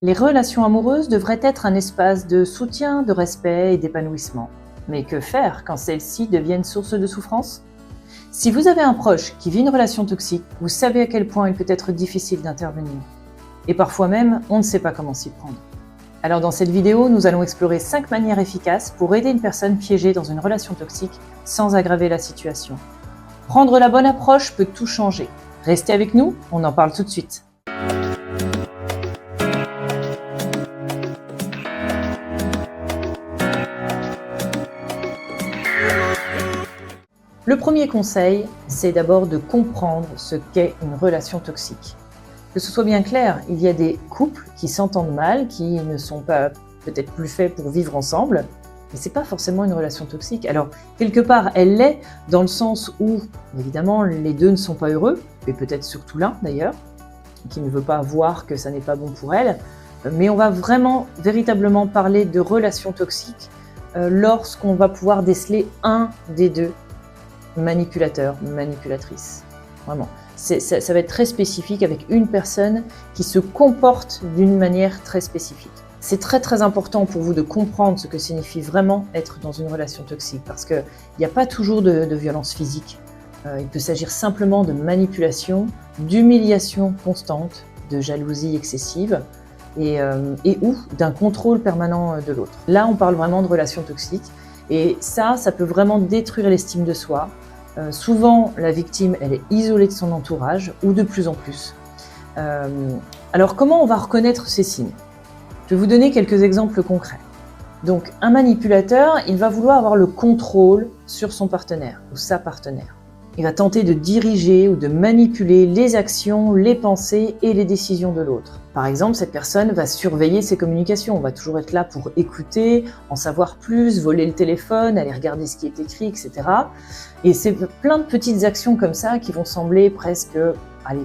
Les relations amoureuses devraient être un espace de soutien, de respect et d'épanouissement. Mais que faire quand celles-ci deviennent source de souffrance? Si vous avez un proche qui vit une relation toxique, vous savez à quel point il peut être difficile d'intervenir. Et parfois même, on ne sait pas comment s'y prendre. Alors dans cette vidéo, nous allons explorer 5 manières efficaces pour aider une personne piégée dans une relation toxique sans aggraver la situation. Prendre la bonne approche peut tout changer. Restez avec nous, on en parle tout de suite. Le premier conseil, c'est d'abord de comprendre ce qu'est une relation toxique. Que ce soit bien clair, il y a des couples qui s'entendent mal, qui ne sont pas peut-être plus faits pour vivre ensemble, mais ce n'est pas forcément une relation toxique. Alors, quelque part, elle l'est, dans le sens où, évidemment, les deux ne sont pas heureux, et peut-être surtout l'un d'ailleurs, qui ne veut pas voir que ça n'est pas bon pour elle, mais on va vraiment, véritablement parler de relations toxiques lorsqu'on va pouvoir déceler un des deux manipulateur, manipulatrice. Vraiment. Ça va être très spécifique avec une personne qui se comporte d'une manière très spécifique. C'est très très important pour vous de comprendre ce que signifie vraiment être dans une relation toxique parce qu'il n'y a pas toujours de violence physique. Il peut s'agir simplement de manipulation, d'humiliation constante, de jalousie excessive et ou d'un contrôle permanent de l'autre. Là, on parle vraiment de relations toxiques. Et ça peut vraiment détruire l'estime de soi. Souvent, la victime, elle est isolée de son entourage, ou de plus en plus. Alors, comment on va reconnaître ces signes? Je vais vous donner quelques exemples concrets. Donc, un manipulateur, il va vouloir avoir le contrôle sur son partenaire, ou sa partenaire. Il va tenter de diriger ou de manipuler les actions, les pensées et les décisions de l'autre. Par exemple, cette personne va surveiller ses communications, on va toujours être là pour écouter, en savoir plus, voler le téléphone, aller regarder ce qui est écrit, etc. Et c'est plein de petites actions comme ça qui vont sembler presque,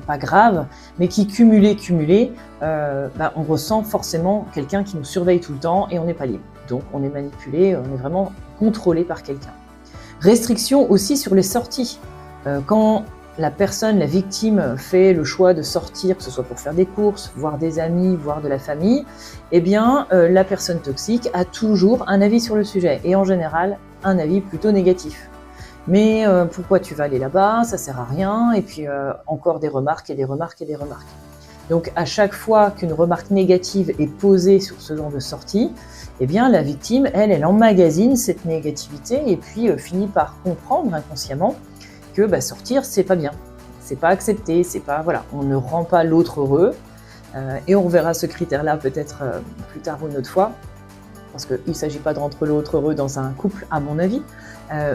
pas graves, mais qui cumulées, on ressent forcément quelqu'un qui nous surveille tout le temps et on n'est pas libre. Donc on est manipulé, on est vraiment contrôlé par quelqu'un. Restriction aussi sur les sorties. Quand la personne, la victime, fait le choix de sortir, que ce soit pour faire des courses, voir des amis, voir de la famille, eh bien, la personne toxique a toujours un avis sur le sujet, et en général, un avis plutôt négatif. Mais pourquoi tu vas aller là-bas? Ça sert à rien, et puis encore des remarques, et des remarques, et des remarques. Donc, à chaque fois qu'une remarque négative est posée sur ce genre de sortie, eh bien, la victime, elle emmagasine cette négativité, et puis finit par comprendre inconsciemment que sortir, c'est pas bien, c'est pas accepté, c'est pas, voilà, on ne rend pas l'autre heureux, et on reverra ce critère-là peut-être plus tard ou une autre fois, parce qu'il ne s'agit pas de rendre l'autre heureux dans un couple, à mon avis,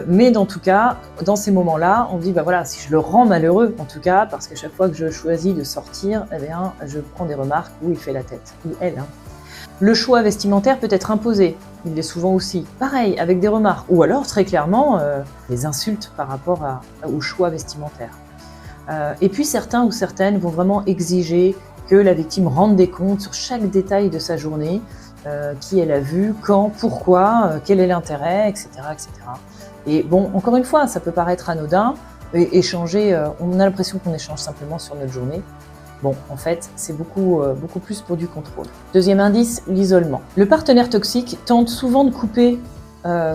mais en tout cas, dans ces moments-là, on dit, voilà, si je le rends malheureux, en tout cas, parce qu'à chaque fois que je choisis de sortir, eh bien, je prends des remarques où il fait la tête, ou elle, hein. Le choix vestimentaire peut être imposé, il l'est souvent aussi, pareil, avec des remarques, ou alors très clairement des insultes par rapport au choix vestimentaire. Et puis certains ou certaines vont vraiment exiger que la victime rende des comptes sur chaque détail de sa journée, qui elle a vu, quand, pourquoi, quel est l'intérêt, etc., etc. Et bon, encore une fois, ça peut paraître anodin, et échanger, on a l'impression qu'on échange simplement sur notre journée. Bon, en fait, c'est beaucoup plus pour du contrôle. Deuxième indice, l'isolement. Le partenaire toxique tente souvent de couper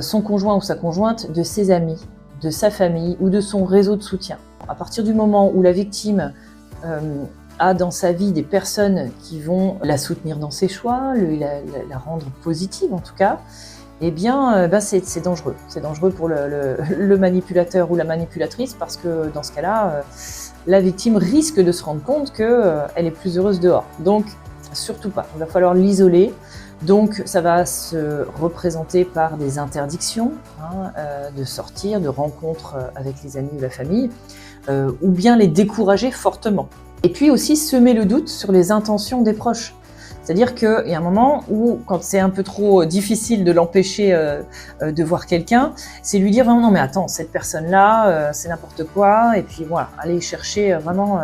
son conjoint ou sa conjointe de ses amis, de sa famille ou de son réseau de soutien. À partir du moment où la victime a dans sa vie des personnes qui vont la soutenir dans ses choix, la rendre positive en tout cas, eh bien, c'est dangereux. C'est dangereux pour le manipulateur ou la manipulatrice parce que dans ce cas-là, la victime risque de se rendre compte qu'elle est plus heureuse dehors. Donc, surtout pas. Il va falloir l'isoler. Donc, ça va se représenter par des interdictions de sortir, de rencontres avec les amis ou la famille, ou bien les décourager fortement. Et puis aussi semer le doute sur les intentions des proches. C'est-à-dire qu'il y a un moment où, quand c'est un peu trop difficile de l'empêcher de voir quelqu'un, c'est lui dire vraiment non mais attends, cette personne-là, c'est n'importe quoi, et puis voilà, aller chercher vraiment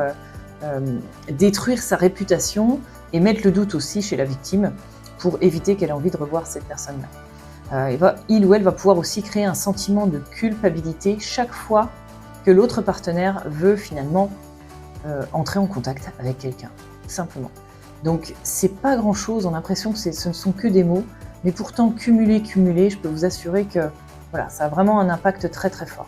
détruire sa réputation et mettre le doute aussi chez la victime pour éviter qu'elle ait envie de revoir cette personne-là. Il ou elle va pouvoir aussi créer un sentiment de culpabilité chaque fois que l'autre partenaire veut finalement entrer en contact avec quelqu'un, simplement. Donc c'est pas grand-chose, on a l'impression que ce ne sont que des mots, mais pourtant cumulé, je peux vous assurer que voilà, ça a vraiment un impact très très fort.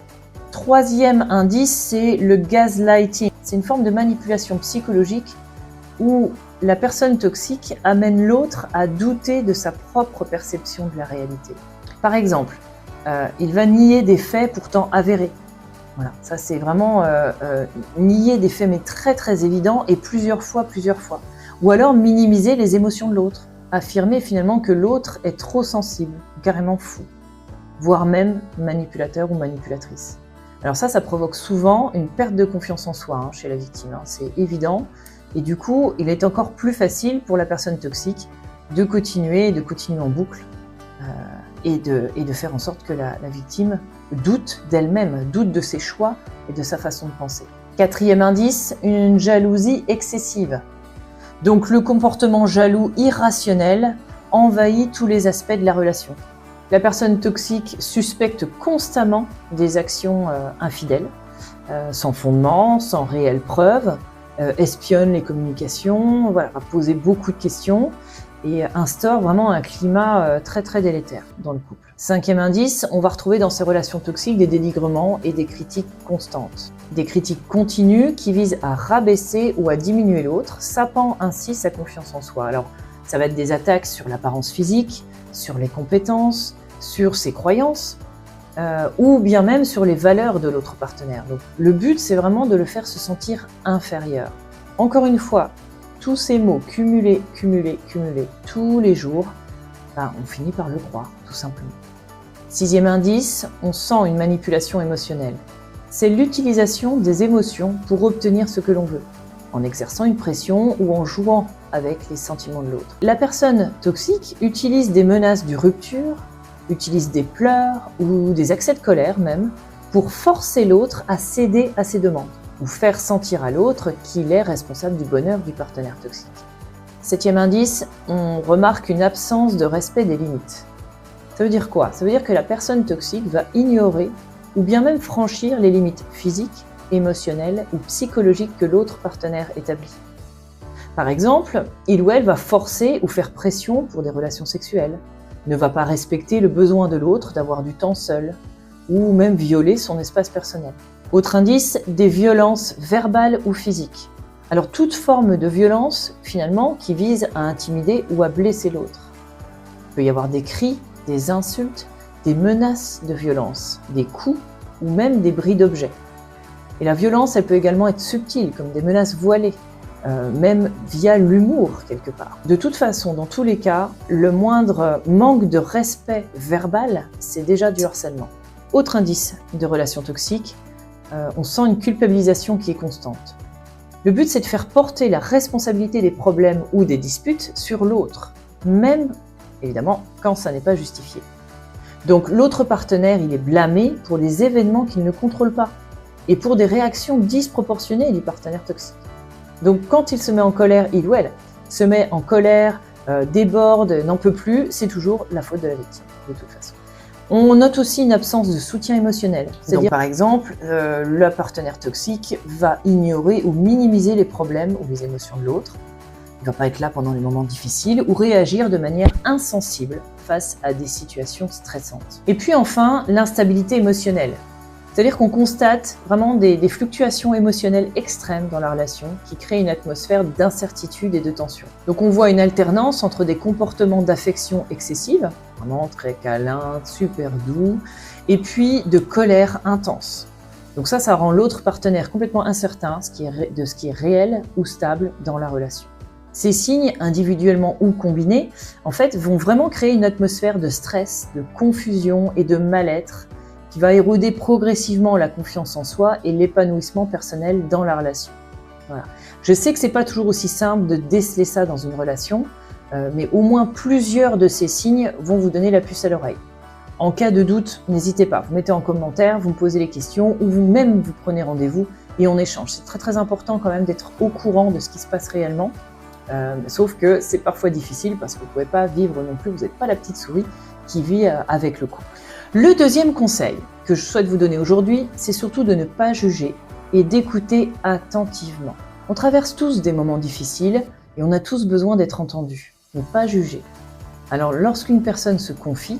Troisième indice, c'est le gaslighting. C'est une forme de manipulation psychologique où la personne toxique amène l'autre à douter de sa propre perception de la réalité. Par exemple, il va nier des faits pourtant avérés. Voilà, ça c'est vraiment nier des faits mais très très évidents et plusieurs fois. Ou alors minimiser les émotions de l'autre, affirmer finalement que l'autre est trop sensible, carrément fou, voire même manipulateur ou manipulatrice. Alors ça provoque souvent une perte de confiance en soi chez la victime, c'est évident. Et du coup, il est encore plus facile pour la personne toxique de continuer en boucle et de faire en sorte que la victime doute d'elle-même, doute de ses choix et de sa façon de penser. Quatrième indice, une jalousie excessive. Donc le comportement jaloux irrationnel envahit tous les aspects de la relation. La personne toxique suspecte constamment des actions infidèles, sans fondement, sans réelle preuve, espionne les communications, voilà, va poser beaucoup de questions et instaure vraiment un climat très très délétère dans le couple. Cinquième indice, on va retrouver dans ces relations toxiques des dénigrements et des critiques constantes. Des critiques continues qui visent à rabaisser ou à diminuer l'autre, sapant ainsi sa confiance en soi. Alors, ça va être des attaques sur l'apparence physique, sur les compétences, sur ses croyances, ou bien même sur les valeurs de l'autre partenaire. Donc, le but, c'est vraiment de le faire se sentir inférieur. Encore une fois, tous ces mots cumulés tous les jours, on finit par le croire, tout simplement. Sixième indice, on sent une manipulation émotionnelle. C'est l'utilisation des émotions pour obtenir ce que l'on veut, en exerçant une pression ou en jouant avec les sentiments de l'autre. La personne toxique utilise des menaces de rupture, utilise des pleurs ou des accès de colère même, pour forcer l'autre à céder à ses demandes, ou faire sentir à l'autre qu'il est responsable du bonheur du partenaire toxique. Septième indice, on remarque une absence de respect des limites. Ça veut dire quoi? Ça veut dire que la personne toxique va ignorer ou bien même franchir les limites physiques, émotionnelles ou psychologiques que l'autre partenaire établit. Par exemple, il ou elle va forcer ou faire pression pour des relations sexuelles, ne va pas respecter le besoin de l'autre d'avoir du temps seul, ou même violer son espace personnel. Autre indice, des violences verbales ou physiques. Alors toute forme de violence, finalement, qui vise à intimider ou à blesser l'autre. Il peut y avoir des cris, des insultes, des menaces de violence, des coups ou même des bris d'objets. Et la violence, elle peut également être subtile, comme des menaces voilées, même via l'humour quelque part. De toute façon, dans tous les cas, le moindre manque de respect verbal, c'est déjà du harcèlement. Autre indice de relation toxique, on sent une culpabilisation qui est constante. Le but, c'est de faire porter la responsabilité des problèmes ou des disputes sur l'autre, même, évidemment, quand ça n'est pas justifié. Donc l'autre partenaire, il est blâmé pour les événements qu'il ne contrôle pas et pour des réactions disproportionnées du partenaire toxique. Donc quand il se met en colère, il ou elle se met en colère, déborde, n'en peut plus, c'est toujours la faute de la victime, de toute façon. On note aussi une absence de soutien émotionnel. C'est-à-dire, par exemple, le partenaire toxique va ignorer ou minimiser les problèmes ou les émotions de l'autre. Il ne va pas être là pendant les moments difficiles ou réagir de manière insensible face à des situations stressantes. Et puis enfin, l'instabilité émotionnelle. C'est-à-dire qu'on constate vraiment des fluctuations émotionnelles extrêmes dans la relation qui créent une atmosphère d'incertitude et de tension. Donc on voit une alternance entre des comportements d'affection excessive, vraiment très câlin, super doux, et puis de colère intense. Donc ça rend l'autre partenaire complètement incertain de ce qui est réel ou stable dans la relation. Ces signes, individuellement ou combinés, en fait, vont vraiment créer une atmosphère de stress, de confusion et de mal-être qui va éroder progressivement la confiance en soi et l'épanouissement personnel dans la relation. Voilà. Je sais que c'est pas toujours aussi simple de déceler ça dans une relation, mais au moins plusieurs de ces signes vont vous donner la puce à l'oreille. En cas de doute, n'hésitez pas, vous mettez en commentaire, vous me posez les questions ou vous-même vous prenez rendez-vous et on échange. C'est très très important quand même d'être au courant de ce qui se passe réellement. Sauf que c'est parfois difficile parce que vous ne pouvez pas vivre non plus, vous n'êtes pas la petite souris qui vit avec le couple. Le deuxième conseil que je souhaite vous donner aujourd'hui, c'est surtout de ne pas juger et d'écouter attentivement. On traverse tous des moments difficiles Et on a tous besoin d'être entendus, mais pas jugés. Alors lorsqu'une personne se confie,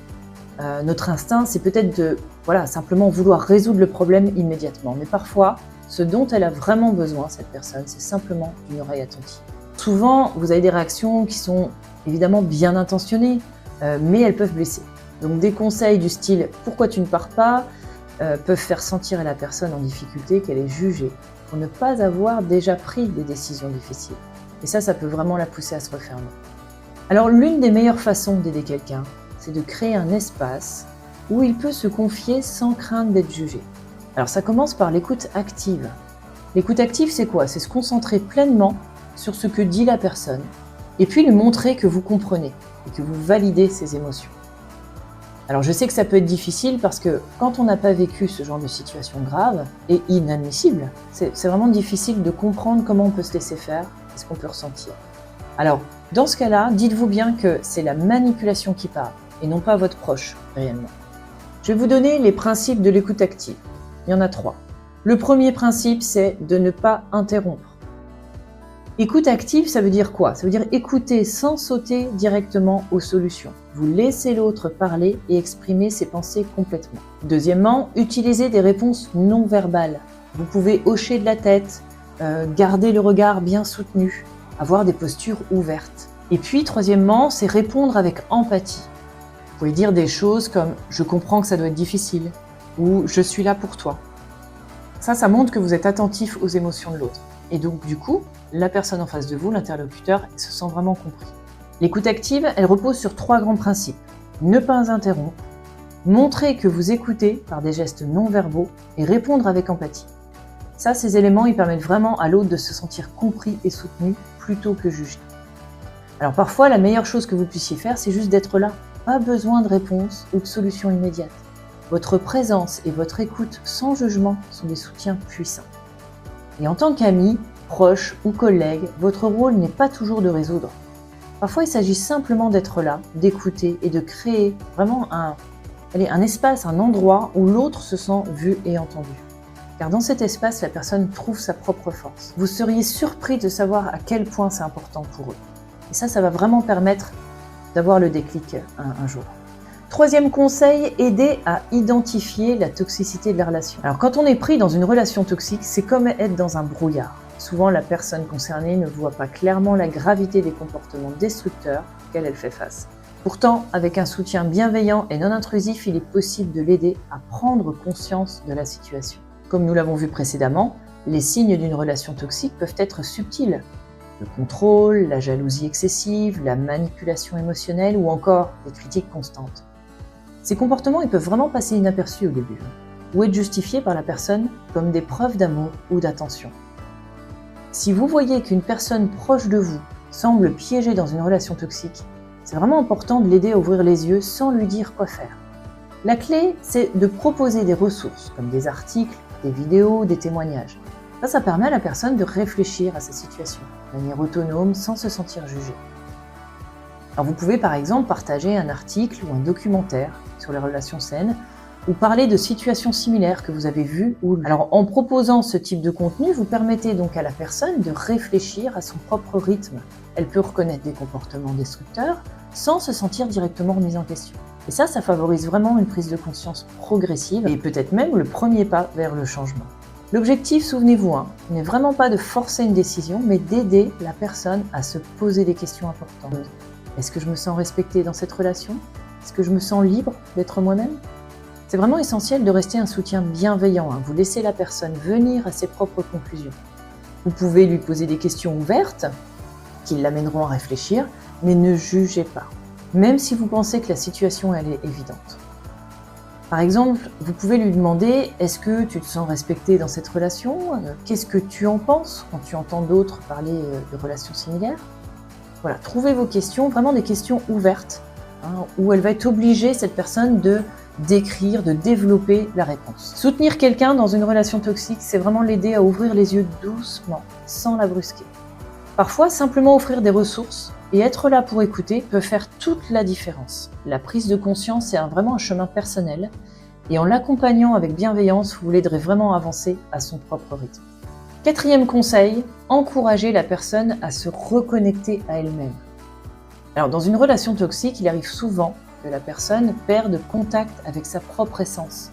notre instinct, c'est peut-être de simplement vouloir résoudre le problème immédiatement. Mais parfois, ce dont elle a vraiment besoin, cette personne, c'est simplement d'une oreille attentive. Souvent, vous avez des réactions qui sont évidemment bien intentionnées, mais elles peuvent blesser. Donc des conseils du style « pourquoi tu ne pars pas ?» peuvent faire sentir la personne en difficulté, qu'elle est jugée, pour ne pas avoir déjà pris des décisions difficiles. Et ça peut vraiment la pousser à se refermer. Alors l'une des meilleures façons d'aider quelqu'un, c'est de créer un espace où il peut se confier sans crainte d'être jugé. Alors ça commence par l'écoute active. L'écoute active, c'est quoi? C'est se concentrer pleinement sur ce que dit la personne, et puis lui montrer que vous comprenez et que vous validez ses émotions. Alors je sais que ça peut être difficile parce que quand on n'a pas vécu ce genre de situation grave et inadmissible, c'est vraiment difficile de comprendre comment on peut se laisser faire et ce qu'on peut ressentir. Alors dans ce cas-là, dites-vous bien que c'est la manipulation qui parle et non pas votre proche réellement. Je vais vous donner les principes de l'écoute active. Il y en a 3. Le premier principe, c'est de ne pas interrompre. Écoute active, ça veut dire quoi? Ça veut dire écouter sans sauter directement aux solutions. Vous laissez l'autre parler et exprimer ses pensées complètement. Deuxièmement, utilisez des réponses non verbales. Vous pouvez hocher de la tête, garder le regard bien soutenu, avoir des postures ouvertes. Et puis, troisièmement, c'est répondre avec empathie. Vous pouvez dire des choses comme « je comprends que ça doit être difficile » ou « je suis là pour toi ». Ça montre que vous êtes attentif aux émotions de l'autre. Et donc, du coup, la personne en face de vous, l'interlocuteur, se sent vraiment compris. L'écoute active, elle repose sur 3 grands principes. Ne pas interrompre, montrer que vous écoutez par des gestes non verbaux et répondre avec empathie. Ces éléments, ils permettent vraiment à l'autre de se sentir compris et soutenu plutôt que jugé. Alors parfois, la meilleure chose que vous puissiez faire, c'est juste d'être là. Pas besoin de réponse ou de solution immédiate. Votre présence et votre écoute sans jugement sont des soutiens puissants. Et en tant qu'ami, proche ou collègue, votre rôle n'est pas toujours de résoudre. Parfois, il s'agit simplement d'être là, d'écouter et de créer vraiment un espace, un endroit où l'autre se sent vu et entendu. Car dans cet espace, la personne trouve sa propre force. Vous seriez surpris de savoir à quel point c'est important pour eux. Et ça va vraiment permettre d'avoir le déclic un jour. Troisième conseil, aider à identifier la toxicité de la relation. Alors quand on est pris dans une relation toxique, c'est comme être dans un brouillard. Souvent, la personne concernée ne voit pas clairement la gravité des comportements destructeurs auxquels elle fait face. Pourtant, avec un soutien bienveillant et non intrusif, il est possible de l'aider à prendre conscience de la situation. Comme nous l'avons vu précédemment, les signes d'une relation toxique peuvent être subtils. Le contrôle, la jalousie excessive, la manipulation émotionnelle ou encore des critiques constantes. Ces comportements ils peuvent vraiment passer inaperçus au début, ou être justifiés par la personne comme des preuves d'amour ou d'attention. Si vous voyez qu'une personne proche de vous semble piégée dans une relation toxique, c'est vraiment important de l'aider à ouvrir les yeux sans lui dire quoi faire. La clé, c'est de proposer des ressources, comme des articles, des vidéos, des témoignages. Ça permet à la personne de réfléchir à sa situation de manière autonome, sans se sentir jugée. Alors vous pouvez par exemple partager un article ou un documentaire sur les relations saines, ou parler de situations similaires que vous avez vues ou lues. Alors en proposant ce type de contenu, vous permettez donc à la personne de réfléchir à son propre rythme. Elle peut reconnaître des comportements destructeurs sans se sentir directement remise en question. Et ça favorise vraiment une prise de conscience progressive et peut-être même le premier pas vers le changement. L'objectif, souvenez-vous, n'est vraiment pas de forcer une décision, mais d'aider la personne à se poser des questions importantes. Est-ce que je me sens respectée dans cette relation? Est-ce que je me sens libre d'être moi-même? C'est vraiment essentiel de rester un soutien bienveillant. Vous laissez la personne venir à ses propres conclusions. Vous pouvez lui poser des questions ouvertes qui l'amèneront à réfléchir, mais ne jugez pas, même si vous pensez que la situation elle est évidente. Par exemple, vous pouvez lui demander « Est-ce que tu te sens respecté dans cette relation ? Qu'est-ce que tu en penses quand tu entends d'autres parler de relations similaires ?» Voilà, trouvez vos questions, vraiment des questions ouvertes, où elle va être obligée, cette personne, de d'écrire, de développer la réponse. Soutenir quelqu'un dans une relation toxique, c'est vraiment l'aider à ouvrir les yeux doucement, sans la brusquer. Parfois, simplement offrir des ressources et être là pour écouter peut faire toute la différence. La prise de conscience est vraiment un chemin personnel et en l'accompagnant avec bienveillance, vous l'aiderez vraiment à avancer à son propre rythme. Quatrième conseil, encourager la personne à se reconnecter à elle-même. Alors, dans une relation toxique, il arrive souvent que la personne perde contact avec sa propre essence.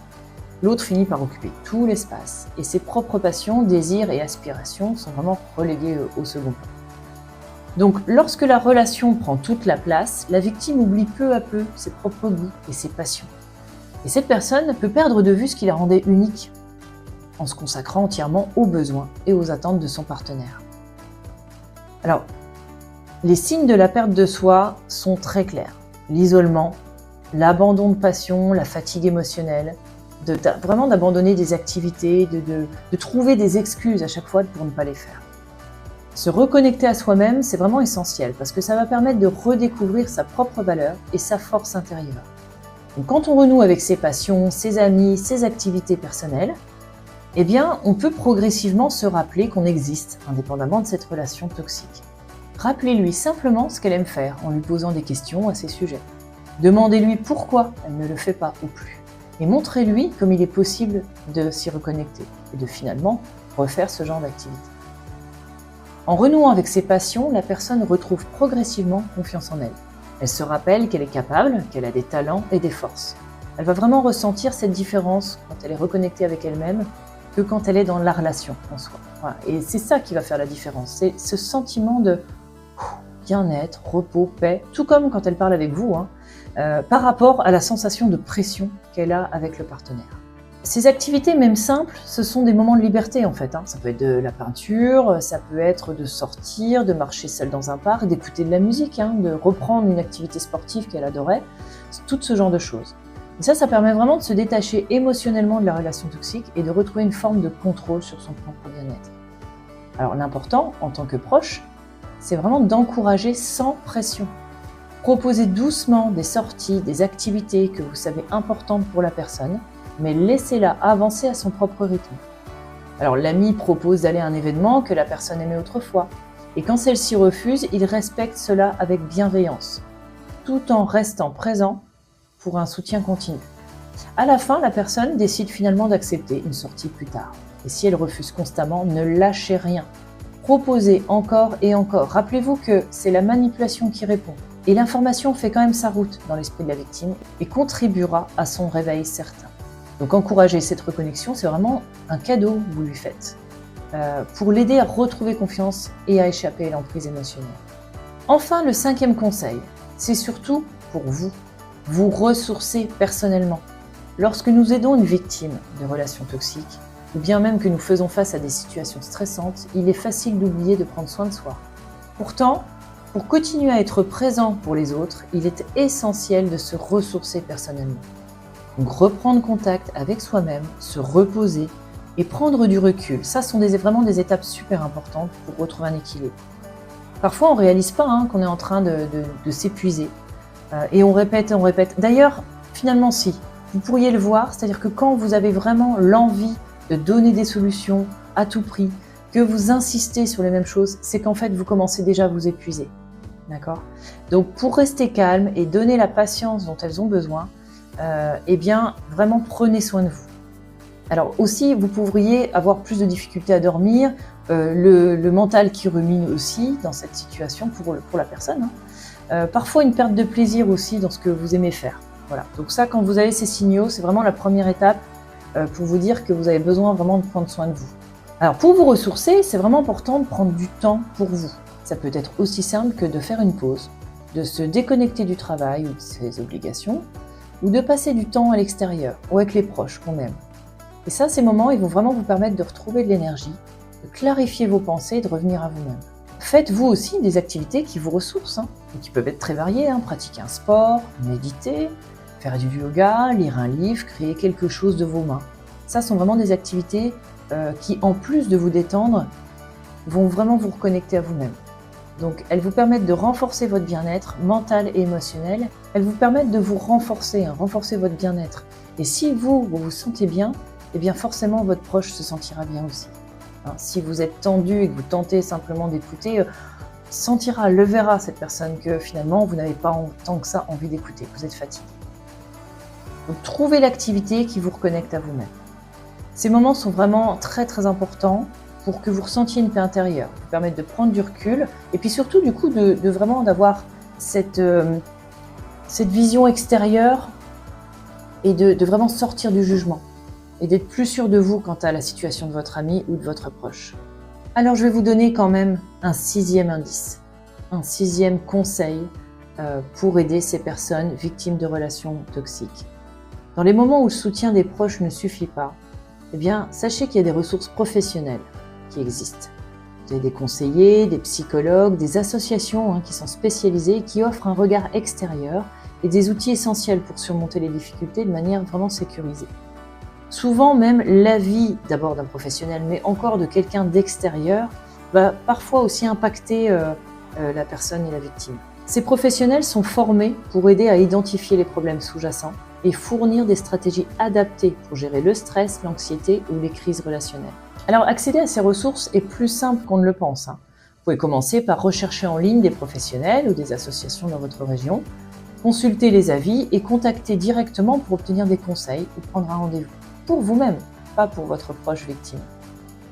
L'autre finit par occuper tout l'espace et ses propres passions, désirs et aspirations sont vraiment relégués au second plan. Donc, lorsque la relation prend toute la place, la victime oublie peu à peu ses propres goûts et ses passions. Et cette personne peut perdre de vue ce qui la rendait unique en se consacrant entièrement aux besoins et aux attentes de son partenaire. Alors, les signes de la perte de soi sont très clairs. L'isolement, l'abandon de passion, la fatigue émotionnelle, vraiment d'abandonner des activités, de trouver des excuses à chaque fois pour ne pas les faire. Se reconnecter à soi-même, c'est vraiment essentiel parce que ça va permettre de redécouvrir sa propre valeur et sa force intérieure. Donc, quand on renoue avec ses passions, ses amis, ses activités personnelles, eh bien, on peut progressivement se rappeler qu'on existe, indépendamment de cette relation toxique. Rappelez-lui simplement ce qu'elle aime faire en lui posant des questions à ces sujets. Demandez-lui pourquoi elle ne le fait pas ou plus. Et montrez-lui comme il est possible de s'y reconnecter et de finalement refaire ce genre d'activité. En renouant avec ses passions, la personne retrouve progressivement confiance en elle. Elle se rappelle qu'elle est capable, qu'elle a des talents et des forces. Elle va vraiment ressentir cette différence quand elle est reconnectée avec elle-même que quand elle est dans la relation en soi. Voilà. Et c'est ça qui va faire la différence. C'est ce sentiment de bien-être, repos, paix, tout comme quand elle parle avec vous, par rapport à la sensation de pression qu'elle a avec le partenaire. Ces activités, même simples, ce sont des moments de liberté en fait. Ça peut être de la peinture, ça peut être de sortir, de marcher seule dans un parc, d'écouter de la musique, de reprendre une activité sportive qu'elle adorait, tout ce genre de choses. Et ça permet vraiment de se détacher émotionnellement de la relation toxique et de retrouver une forme de contrôle sur son propre bien-être. Alors l'important, en tant que proche, c'est vraiment d'encourager sans pression. Proposez doucement des sorties, des activités que vous savez importantes pour la personne, mais laissez-la avancer à son propre rythme. Alors l'ami propose d'aller à un événement que la personne aimait autrefois, et quand celle-ci refuse, il respecte cela avec bienveillance, tout en restant présent pour un soutien continu. À la fin, la personne décide finalement d'accepter une sortie plus tard. Et si elle refuse constamment, ne lâchez rien. Proposez encore et encore. Rappelez-vous que c'est la manipulation qui répond. Et l'information fait quand même sa route dans l'esprit de la victime et contribuera à son réveil certain. Donc encourager cette reconnexion, c'est vraiment un cadeau que vous lui faites pour l'aider à retrouver confiance et à échapper à l'emprise émotionnelle. Enfin, le 5e conseil, c'est surtout pour vous ressourcer personnellement. Lorsque nous aidons une victime de relations toxiques, ou bien même que nous faisons face à des situations stressantes, il est facile d'oublier de prendre soin de soi. Pourtant, pour continuer à être présent pour les autres, il est essentiel de se ressourcer personnellement. Donc reprendre contact avec soi-même, se reposer et prendre du recul. Ça sont vraiment des étapes super importantes pour retrouver un équilibre. Parfois, on ne réalise pas qu'on est en train de s'épuiser. Et on répète. D'ailleurs, finalement, si. Vous pourriez le voir, c'est-à-dire que quand vous avez vraiment l'envie de donner des solutions à tout prix, que vous insistez sur les mêmes choses, c'est qu'en fait, vous commencez déjà à vous épuiser. D'accord ? Donc, pour rester calme et donner la patience dont elles ont besoin, eh bien, vraiment, prenez soin de vous. Alors aussi, vous pourriez avoir plus de difficultés à dormir, le mental qui rumine aussi dans cette situation pour la personne. Parfois, une perte de plaisir aussi dans ce que vous aimez faire. Voilà. Donc ça, quand vous avez ces signaux, c'est vraiment la première étape pour vous dire que vous avez besoin vraiment de prendre soin de vous. Alors pour vous ressourcer, c'est vraiment important de prendre du temps pour vous. Ça peut être aussi simple que de faire une pause, de se déconnecter du travail ou de ses obligations, ou de passer du temps à l'extérieur ou avec les proches qu'on aime. Et ça, ces moments, ils vont vraiment vous permettre de retrouver de l'énergie, de clarifier vos pensées et de revenir à vous-même. Faites vous aussi des activités qui vous ressourcent, et qui peuvent être très variées. Pratiquer un sport, méditer, faire du yoga, lire un livre, créer quelque chose de vos mains. Ça sont vraiment des activités qui, en plus de vous détendre, vont vraiment vous reconnecter à vous-même. Donc, elles vous permettent de renforcer votre bien-être mental et émotionnel. Elles vous permettent de vous renforcer votre bien-être. Et si vous vous sentez bien, eh bien forcément votre proche se sentira bien aussi. Si vous êtes tendu et que vous tentez simplement d'écouter, le verra cette personne que finalement vous n'avez pas tant que ça envie d'écouter, vous êtes fatigué. Donc trouvez l'activité qui vous reconnecte à vous-même. Ces moments sont vraiment très très importants pour que vous ressentiez une paix intérieure, vous permettre de prendre du recul et puis surtout du coup de vraiment d'avoir cette vision extérieure et de vraiment sortir du jugement et d'être plus sûr de vous quant à la situation de votre ami ou de votre proche. Alors je vais vous donner quand même un 6e indice, un 6e conseil pour aider ces personnes victimes de relations toxiques. Dans les moments où le soutien des proches ne suffit pas, eh bien, sachez qu'il y a des ressources professionnelles qui existent. Vous avez des conseillers, des psychologues, des associations qui sont spécialisées et qui offrent un regard extérieur et des outils essentiels pour surmonter les difficultés de manière vraiment sécurisée. Souvent même, l'avis d'abord d'un professionnel, mais encore de quelqu'un d'extérieur, va parfois aussi impacter la personne et la victime. Ces professionnels sont formés pour aider à identifier les problèmes sous-jacents et fournir des stratégies adaptées pour gérer le stress, l'anxiété ou les crises relationnelles. Alors, accéder à ces ressources est plus simple qu'on ne le pense. Vous pouvez commencer par rechercher en ligne des professionnels ou des associations dans votre région, consulter les avis et contacter directement pour obtenir des conseils ou prendre un rendez-vous. Pour vous-même, pas pour votre proche victime.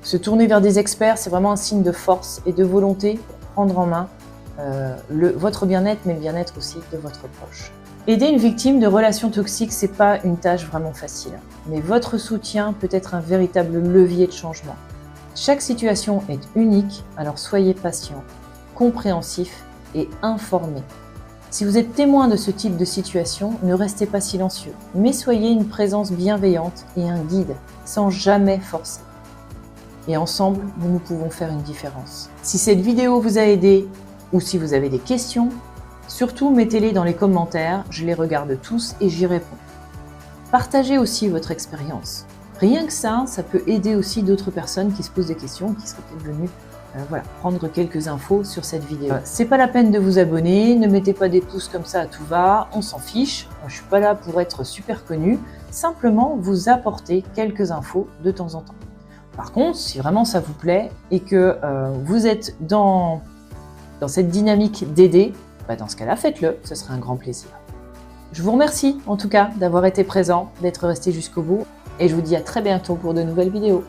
Se tourner vers des experts, c'est vraiment un signe de force et de volonté pour prendre en main votre bien-être, mais le bien-être aussi de votre proche. Aider une victime de relations toxiques, c'est pas une tâche vraiment facile, mais votre soutien peut être un véritable levier de changement. Chaque situation est unique, alors soyez patient, compréhensif et informé. Si vous êtes témoin de ce type de situation, ne restez pas silencieux, mais soyez une présence bienveillante et un guide, sans jamais forcer. Et ensemble, nous pouvons faire une différence. Si cette vidéo vous a aidé, ou si vous avez des questions, surtout mettez-les dans les commentaires, je les regarde tous et j'y réponds. Partagez aussi votre expérience. Rien que ça peut aider aussi d'autres personnes qui se posent des questions, qui seraient peut-être venues prendre quelques infos sur cette vidéo. C'est pas la peine de vous abonner, ne mettez pas des pouces comme ça à tout va, on s'en fiche. Moi, je suis pas là pour être super connu, simplement vous apporter quelques infos de temps en temps. Par contre, si vraiment ça vous plaît et que vous êtes dans cette dynamique d'aider, dans ce cas-là, faites-le, ce sera un grand plaisir. Je vous remercie en tout cas d'avoir été présent, d'être resté jusqu'au bout et je vous dis à très bientôt pour de nouvelles vidéos.